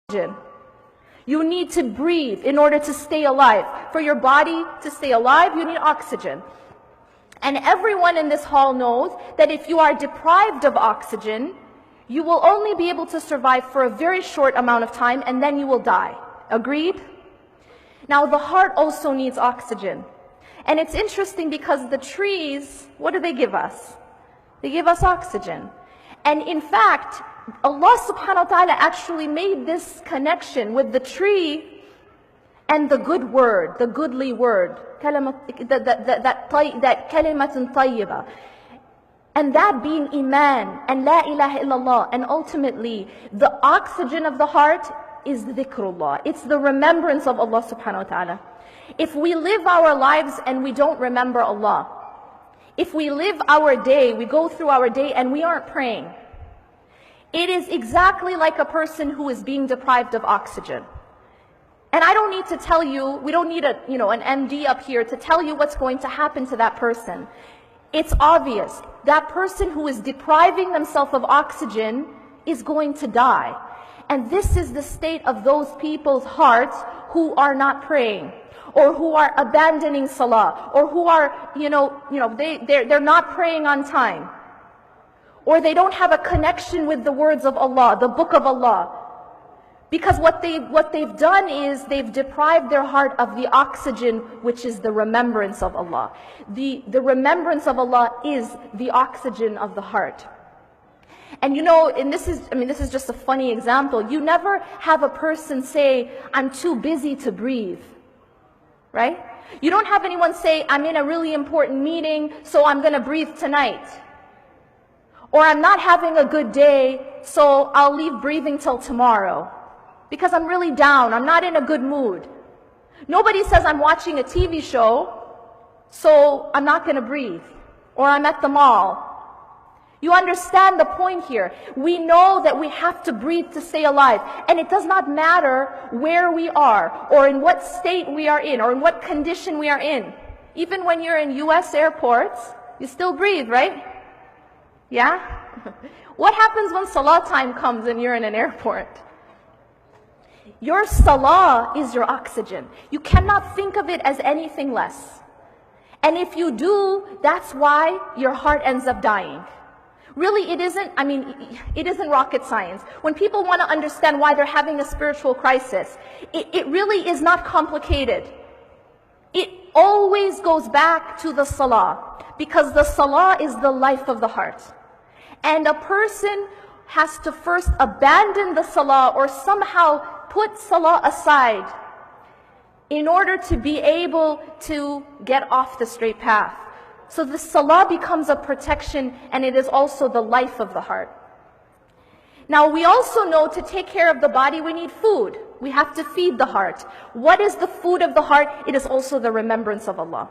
oxygen. You need to breathe in order to stay alive. For your body to stay alive, you need oxygen. And everyone in this hall knows that if you are deprived of oxygen, you will only be able to survive for a very short amount of time, and then you will die. Agreed? Now the heart also needs oxygen. And it's interesting because the trees, what do they give us? They give us oxygen. And in fact, Allah subhanahu wa ta'ala actually made this connection with the tree and the good word, the goodly word, that kalimatun tayyiba. And that being iman and la ilaha illallah. And ultimately, the oxygen of the heart is dhikrullah. It's the remembrance of Allah subhanahu wa ta'ala. If we live our lives and we don't remember Allah, if we live our day, we go through our day and we aren't praying, it is exactly like a person who is being deprived of oxygen. And I don't need to tell you, we don't need an MD up here to tell you what's going to happen to that person. It's obvious. That person who is depriving themselves of oxygen is going to die. And this is the state of those people's hearts who are not praying, or who are abandoning salah, or who are, they're not praying on time, or they don't have a connection with the words of Allah, the book of Allah. Because what they've done is they've deprived their heart of the oxygen, which is the remembrance of Allah. The remembrance of Allah is the oxygen of the heart. And and this is just a funny example. You never have a person say, I'm too busy to breathe. Right? You don't have anyone say, I'm in a really important meeting, so I'm going to breathe tonight. Or I'm not having a good day, so I'll leave breathing till tomorrow. Because I'm really down, I'm not in a good mood. Nobody says I'm watching a TV show, so I'm not going to breathe. Or I'm at the mall. You understand the point here. We know that we have to breathe to stay alive. And it does not matter where we are, or in what state we are in, or in what condition we are in. Even when you're in US airports, you still breathe, right? Yeah? What happens when salah time comes and you're in an airport? Your salah is your oxygen. You cannot think of it as anything less. And if you do, that's why your heart ends up dying. Really, it isn't rocket science. When people want to understand why they're having a spiritual crisis, it really is not complicated. It always goes back to the salah, because the salah is the life of the heart. And a person has to first abandon the salah, or somehow put salah aside, in order to be able to get off the straight path. So the salah becomes a protection, and it is also the life of the heart. Now we also know to take care of the body we need food. We have to feed the heart. What is the food of the heart? It is also the remembrance of Allah.